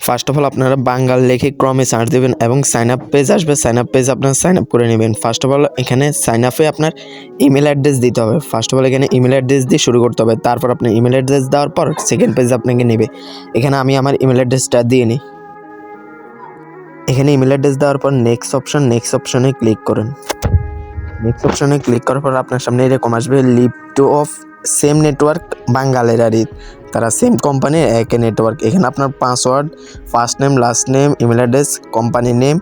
First of all আপনারা বাঙ্গাল লিখে ক্রমে সার্চ দেবেন এবং সাইন আপ পেজ আসবে। সাইন আপ পেজ আপনারা সাইন আপ করে নেবেন। ফার্স্ট অফ অল এখানে সাইন আপে আপনার ইমেল অ্যাড্রেস দিতে হবে। ফার্স্ট অফ অল এখানে ইমেল অ্যাড্রেস দিয়ে শুরু করতে হবে। তারপর আপনি ইমেল অ্যাড্রেস দেওয়ার পর সেকেন্ড পেজ আপনাকে নেবে। এখানে আমি আমার ইমেল অ্যাড্রেসটা দিয়ে নিই। এখানে ইমেল অ্যাড্রেস দেওয়ার পর নেক্সট অপশনে ক্লিক করেন। নেক্সট অপশনে ক্লিক করার পর আপনার সামনে এরকম আসবে লিভ টু অফ সেম নেটওয়ার্ক বাঙ্গালের আর তারা সেম কোম্পানির একই নেটওয়ার্ক। এখানে আপনার password, first name, last name, email address, company name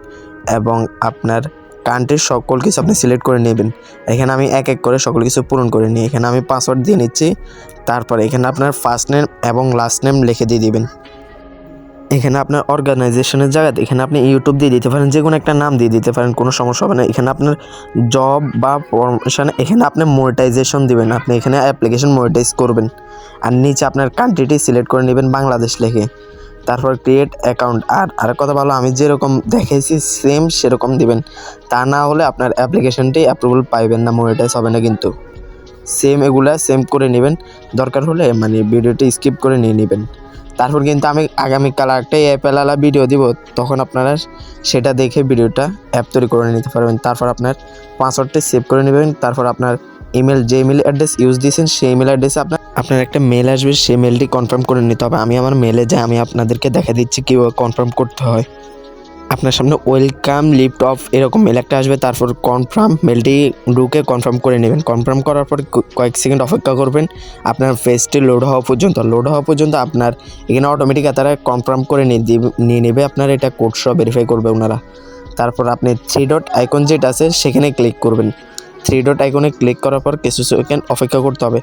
এবং আপনার কান্ট্রির সকল কিছু আপনি সিলেক্ট করে নেবেন। এখানে আমি এক এক করে সকল কিছু পূরণ করে নিই। এখানে আমি পাসওয়ার্ড দিয়ে নিচ্ছি। তারপর এখানে আপনার ফার্স্ট নেম এবং লাস্ট নেম লিখে দিয়ে দিবেন। এখানে আপনার অর্গানাইজেশনের জায়গাতে এখানে আপনি ইউটিউব দিয়ে দিতে পারেন, যে কোনো একটা নাম দিয়ে দিতে পারেন, কোনো সমস্যা হবে না। এখানে আপনার জব বা প্রমোশন, এখানে আপনি মনিটাইজেশন দিবেন, আপনি এখানে অ্যাপ্লিকেশন মনিটাইজ করবেন। আর নিচে আপনার কান্ট্রিটি সিলেক্ট করে নেবেন বাংলাদেশ লিখে। তারপর ক্রিয়েট অ্যাকাউন্ট। আর কথা ভালো, আমি যেরকম দেখেছি সেম সেরকম দিবেন, তা না হলে আপনার অ্যাপ্লিকেশনটি অ্যাপ্রুভাল পাইবেন না, মনিটাইজ হবে না। কিন্তু সেম করে নেবেন, দরকার হলে মানে ভিডিওটি স্কিপ করে নিয়ে নেবেন। তারপর কিন্তু আমি আগামীকাল একটা অ্যাপেলালা ভিডিও দিব, তখন আপনারা সেটা দেখে ভিডিওটা অ্যাপ তৈরি করে নিতে পারবেন। তারপর আপনার পাসওয়ার্ডটি সেভ করে নেবেন। তারপর আপনার যে ইমেল অ্যাড্রেস ইউজ দিয়েছেন সেই ইমেল অ্যাড্রেসে আপনার একটা মেল আসবে, সেই মেলটি কনফার্ম করে নিতে হবে। আমি আমার মেলে যাই, আমি আপনাদেরকে দেখা দিচ্ছি কীভাবে কনফার্ম করতে হয়। আপনার সামনে ওয়েলকাম লিফট অফ এরকম মেল একটা আসবে। তারপর কনফার্ম মেলটি ঢুকে কনফার্ম করে নেবেন। কনফার্ম করার পর কয়েক সেকেন্ড অপেক্ষা করবেন আপনার পেজটি লোড হওয়া পর্যন্ত। আপনার এখানে অটোমেটিক তারা কনফার্ম করে নিয়ে নেবে। আপনার এটা কোড সহ ভেরিফাই করবে ওনারা। তারপর আপনি 3 ডট আইকন যেটা আছে সেখানে ক্লিক করবেন। 3 ডট আইকনে ক্লিক করার পর কিছু সেকেন্ড অপেক্ষা করতে হবে।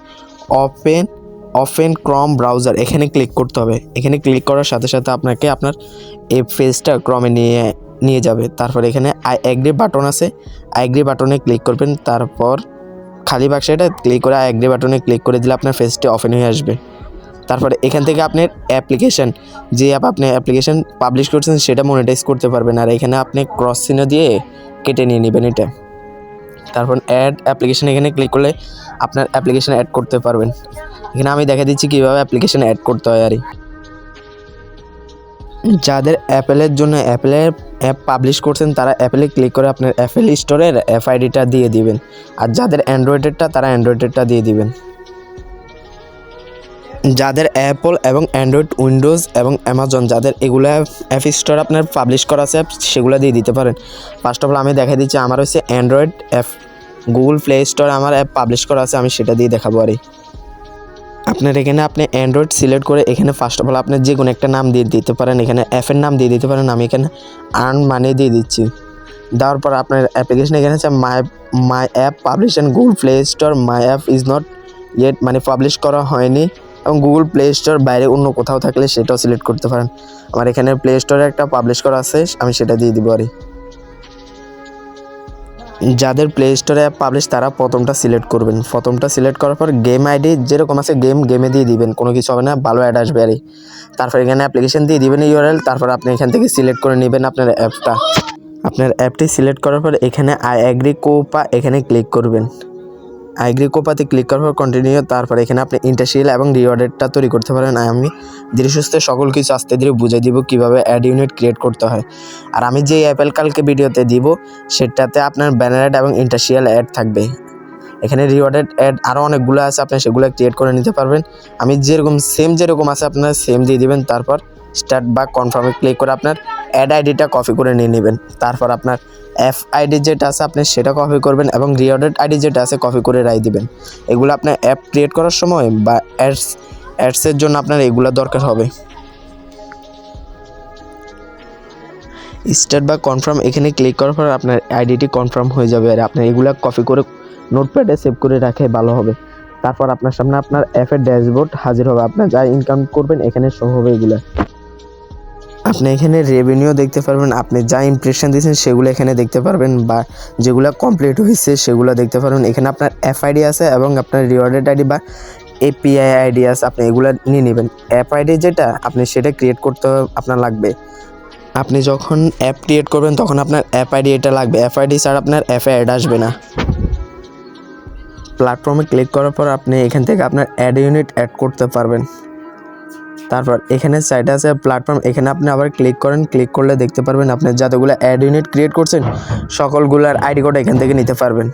ওপেন ক্রম ব্রাউজার এখানে ক্লিক করতে হবে। এখানে ক্লিক করার সাথে সাথে আপনাকে আপনার এই পেজটা ক্রমে নিয়ে যাবে। তারপর এখানে আই এগ্রি বাটন আছে, আই এগ্রি বাটনে ক্লিক করবেন। তারপর খালি বাক্সটা ক্লিক করে আই এগ্রি বাটনে ক্লিক করে দিলে আপনার পেজটি ওপেন হয়ে আসবে। তারপরে এখান থেকে আপনার অ্যাপ্লিকেশন, যে আপনি অ্যাপ্লিকেশন পাবলিশ করছেন সেটা মনিটাইজ করতে পারবেন। আর এখানে আপনি ক্রস চিহ্ন দিয়ে কেটে নিয়ে নেবেন এটা। তারপর অ্যাড অ্যাপ্লিকেশন এখানে ক্লিক করলে আপনার অ্যাপ্লিকেশন অ্যাড করতে পারবেন। এখানে আমি দেখা দিচ্ছি কীভাবে অ্যাপ্লিকেশন অ্যাড করতে হয়। আর যাদের অ্যাপেলের জন্য অ্যাপেলের অ্যাপ পাবলিশ করছেন তারা অ্যাপেলে ক্লিক করে আপনার অ্যাপেল স্টোরের এফআইডিটা দিয়ে দিবেন। আর যাদের অ্যান্ড্রয়েডেরটা তারা অ্যান্ড্রয়েডেরটা দিয়ে দিবেন। যাদের অ্যাপল এবং অ্যান্ড্রয়েড, উইন্ডোজ এবং অ্যামাজন, যাদের এগুলো অ্যাপ স্টোর আপনার পাবলিশ করা আছে সেগুলো দিয়ে দিতে পারেন। ফার্স্ট অফ অল আমি দেখা দিচ্ছি আমার হচ্ছে Android app, Google play store আমার অ্যাপ পাবলিশ করা আছে, আমি সেটা দিয়ে দেখাবো। আর আপনার এখানে আপনি অ্যান্ড্রয়েড সিলেক্ট করে এখানে ফার্স্ট অফ অল আপনি যে কোনো একটা নাম দিয়ে দিতে পারেন। এখানে অ্যাপের নাম দিয়ে দিতে পারেন। আমি এখানে আর্ন মানি দিয়ে দিচ্ছি। দেওয়ার পর আপনার অ্যাপ্লিকেশন এখানে হচ্ছে মাই app publish and Google play store, my app is not yet, মানে পাবলিশ করা হয়নি। এবং গুগল প্লে স্টোর বাইরে অন্য কোথাও থাকলে সেটাও সিলেক্ট করতে পারেন। আমার এখানে প্লে স্টোরে একটা পাবলিশ করা আছে, আমি সেটা দিয়ে দিব। আর যাদের প্লে স্টোরে অ্যাপ পাবলিশ তারা প্রথমটা সিলেক্ট করবেন। প্রথমটা সিলেক্ট করার পর গেম আইডি যেরকম আছে গেমে দিয়ে দিবেন, কোনো কিছু হবে না, ভালো অ্যাড আসবে। আর তারপর এখানে অ্যাপ্লিকেশন দিয়ে দিবেন ইউআরএল। তারপর আপনি এখান থেকে সিলেক্ট করে নেবেন আপনার অ্যাপটা। আপনার অ্যাপটি সিলেক্ট করার পর এখানে আই এগ্রি কোপা এখানে ক্লিক করবেন। আই এগ্রি কোপাতে ক্লিক করার পর কন্টিনিউ। তারপর এখানে আপনি ইন্টারশিয়াল এবং রিওয়ার্ডেডটা তৈরি করতে পারেন। আমি ধীরে সুস্থে সকল কিছু আস্তে ধীরে বুঝিয়ে দিব কীভাবে অ্যাড ইউনিট ক্রিয়েট করতে হয়। আর আমি যে অ্যাপেল কালকে ভিডিওতে দিব সেটাতে আপনার ব্যানার অ্যাড এবং ইন্টারশিয়াল অ্যাড থাকবে। এখানে রিওয়ার্ডেড অ্যাড আরও অনেকগুলো আছে, আপনি সেগুলো ক্রিয়েট করে নিতে পারবেন। আমি যেরকম আছে আপনারা সেম দিয়ে দিবেন। তারপর স্টার্ট বা কনফার্মে ক্লিক করে আপনার অ্যাড আইডিটা কপি করে নিয়ে নেবেন। তারপর আপনার এফ আইডি যেটা আছে আপনি সেটা কপি করবেন এবং রিওয়ার্ডেড আইডি যেটা আছে কপি করে রাই দিবেন। এগুলো আপনার অ্যাপ ক্রিয়েট করার সময় বা অ্যাডসের জন্য আপনার এগুলো দরকার হবে। স্টার্ট বা কনফার্ম এখানে ক্লিক করার পর আপনার আইডিটি কনফার্ম হয়ে যাবে। আর আপনার এগুলো কপি করে নোটপ্যাডে সেভ করে রাখে ভালো হবে। তারপর আপনার সামনে আপনার অ্যাপের ড্যাশবোর্ড হাজির হবে। আপনার যা ইনকাম করবেন এখানে শো হবে এগুলো। আপনি এখানে রেভিনিউ দেখতে পারবেন, আপনি যা ইমপ্রেশন দিয়েছেন সেগুলো এখানে দেখতে পারবেন, বা যেগুলো কমপ্লিট হয়েছে সেগুলো দেখতে পারবেন। এখানে আপনার এফ আইডি আছে এবং আপনার রিওয়ার্ডেড আইডি বা এপিআই আইডি আছে, আপনি এগুলো নিয়ে নেবেন। অ্যাপ আইডি যেটা আপনি সেটা ক্রিয়েট করতে আপনার লাগবে। আপনি যখন অ্যাপ ক্রিয়েট করবেন তখন আপনার অ্যাপ আইডি এটা লাগবে, অ্যাপ আইডি ছাড়া আপনার অ্যাপে অ্যাড আসবে না। প্ল্যাটফর্মে ক্লিক করার পর আপনি এখান থেকে আপনার অ্যাড ইউনিট অ্যাড করতে পারবেন। তারপর এখানে সাইডে আছে প্ল্যাটফর্ম, এখানে আপনি আবার ক্লিক করেন। ক্লিক করলে দেখতে পারবেন আপনি যতগুলো অ্যাড ইউনিট ক্রিয়েট করছেন সকলগুলোর আইডি কোড এখান থেকে নিতে পারবেন।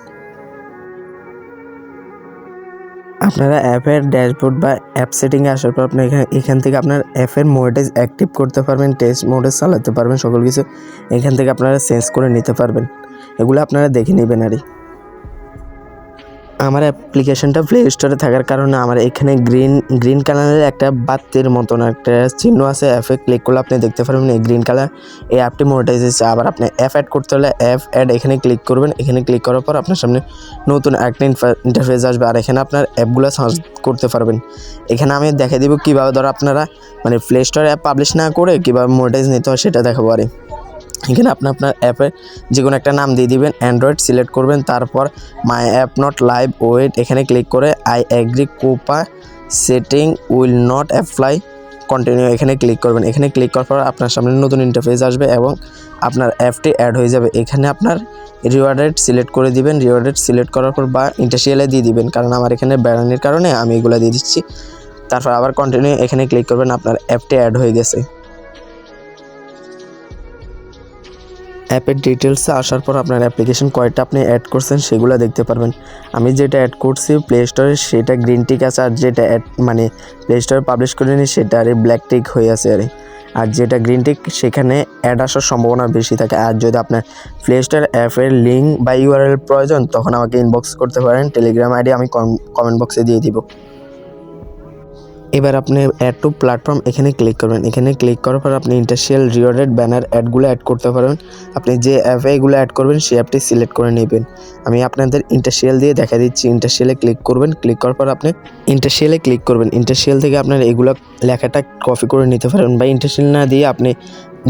আপনারা অ্যাপের ড্যাশবোর্ড বা অ্যাপ সেটিংয়ে আসার পর আপনি এখান থেকে আপনার অ্যাপের মোডেজ অ্যাক্টিভ করতে পারবেন, টেস্ট মোডে চালাতে পারবেন, সকল কিছু এখান থেকে আপনারা চেঞ্জ করে নিতে পারবেন। এগুলো আপনারা দেখে নেবেন। আর আমার অ্যাপ্লিকেশনটা প্লে স্টোরে থাকার কারণে আমার এখানে গ্রিন কালারের একটা বাতির মতন একটা চিহ্ন আছে, অ্যাপে ক্লিক করলে আপনি দেখতে পারবেন এই গ্রিন কালার, এই অ্যাপটি মনিটাইজ হয়েছে। আবার আপনি অ্যাপ অ্যাড করতে হলে অ্যাপ অ্যাড এখানে ক্লিক করবেন। এখানে ক্লিক করার পর আপনার সামনে নতুন একটা ইন্টারফেস আসবে, আর এখানে আপনার অ্যাপগুলো সার্চ করতে পারবেন। এখানে আমি দেখে দিব কীভাবে ধরো আপনারা মানে প্লে স্টোরে অ্যাপ পাবলিশ না করে কীভাবে মনিটাইজ নিতে হয় সেটা দেখাবো। আর এখানে আপনার অ্যাপে যে কোনো একটা নাম দিয়ে দিবেন, অ্যান্ড্রয়েড সিলেক্ট করবেন, তারপর মাই অ্যাপ নট লাইভ ওয়েট এখানে ক্লিক করে I agree Copa setting will not apply continue এখানে ক্লিক করবেন। এখানে ক্লিক করার পর আপনার সামনে নতুন ইন্টারফেস আসবে এবং আপনার অ্যাপটি অ্যাড হয়ে যাবে। এখানে আপনার রিওয়ার্ডেড সিলেক্ট করে দিবেন, রিওয়ার্ডেড সিলেক্ট করার পর বা ইন্টারশিয়ালে দিয়ে দিবেন, কারণ আমার এখানে ব্যারানির কারণে আমি এগুলো দিয়ে দিচ্ছি। তারপর আবার কন্টিনিউ এখানে ক্লিক করবেন, আপনার অ্যাপটি অ্যাড হয়ে গেছে। অ্যাপের ডিটেলসে আসার পর আপনার অ্যাপ্লিকেশন কয়টা আপনি অ্যাড করছেন সেগুলো দেখতে পারবেন। আমি যেটা অ্যাড করছি প্লে স্টোরে সেটা গ্রিন টিক আছে, আর যেটা অ্যাড মানে প্লে স্টোরে পাবলিশ করিনি সেটা আরে ব্ল্যাক টিক হয়ে আছে। আর যেটা গ্রিন টিক সেখানে অ্যাড আসার সম্ভাবনা বেশি থাকে। আর যদি আপনার প্লে স্টোর অ্যাপের লিঙ্ক বা ইউআরএল প্রয়োজন তখন আমাকে ইনবক্স করতে পারেন, টেলিগ্রাম আইডি আমি কমেন্ট বক্সে দিয়ে দিব। এবার আপনি অ্যাড টু প্ল্যাটফর্ম এখানে ক্লিক করবেন। এখানে ক্লিক করার পর আপনি ইন্টারশিয়াল রিওয়ার্ডেড ব্যানার অ্যাডগুলো অ্যাড করতে পারবেন। আপনি যে অ্যাপে এগুলো অ্যাড করবেন সেই অ্যাপটি সিলেক্ট করে নেবেন। আমি আপনাদের ইন্টারশিয়াল দিয়ে দেখা দিচ্ছি। ইন্টারশিয়ালে ক্লিক করবেন, ক্লিক করার পর আপনি ইন্টারশিয়ালে ক্লিক করবেন। ইন্টারশিয়াল থেকে আপনার এগুলো লেখাটা কপি করে নিতে পারবেন, বা ইন্টারশিয়াল না দিয়ে আপনি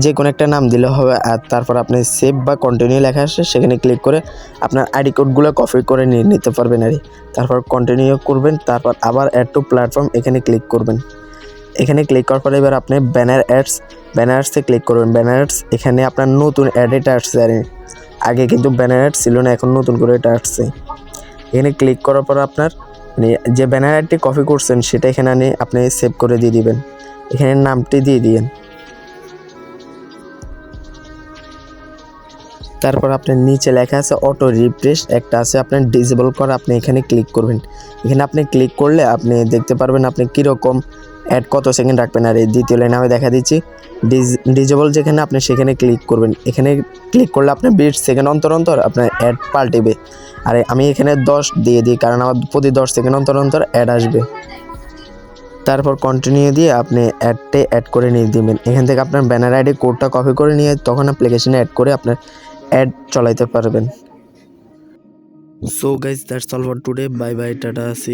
যে কোনো একটা নাম দিলে হবে। আর তারপর আপনি সেভ বা কন্টিনিউ লেখা আসে সেখানে ক্লিক করে আপনার আইডি কোডগুলো কপি করে নিয়ে নিতে পারবেন। তারপর কন্টিনিউ করবেন, তারপর আবার অ্যাড টু প্ল্যাটফর্ম এখানে ক্লিক করবেন। এখানে ক্লিক করার পরে এবার আপনি ব্যানার্সে ক্লিক করবেন। ব্যানার্স এখানে আপনার নতুন অ্যাড এটা আসছে, আগে কিন্তু ব্যানার অ্যাড ছিল না, এখন নতুন করে এটা আসছে। এখানে ক্লিক করার পর আপনার যে ব্যানার অ্যাডটি কপি করছেন সেটা এখানে আনে আপনি সেভ করে দিয়ে দিবেন। এখানে নামটি দিয়ে দিবেন। তারপর আপনার নিচে লেখা আছে অটো রিফ্রেশ একটা আছে আপনার ডিসেবল করা, আপনি এখানে ক্লিক করবেন। এখানে আপনি ক্লিক করলে আপনি দেখতে পারবেন আপনি কীরকম অ্যাড কত সেকেন্ড রাখবেন। আর এই দ্বিতীয় লাইনে আমি দেখা দিচ্ছি ডিসেবল যেখানে আপনি সেখানে ক্লিক করবেন। এখানে ক্লিক করলে আপনার 20 সেকেন্ড অন্তর অন্তর আপনার অ্যাড পাল্টেবে। আর আমি এখানে 10 দিয়ে দিই, কারণ আমার প্রতি 10 সেকেন্ড অন্তর অন্তর অ্যাড আসবে। তারপর কন্টিনিউ দিয়ে আপনি অ্যাডটে অ্যাড করে নিয়ে দিবেন। এখান থেকে আপনার ব্যানার আইডি কোডটা কপি করে নিয়ে তখন অ্যাপ্লিকেশনে অ্যাড করে আপনার অ্যাড চালাইতে পারবেন। So guys that's all for today, bye bye, tata, C.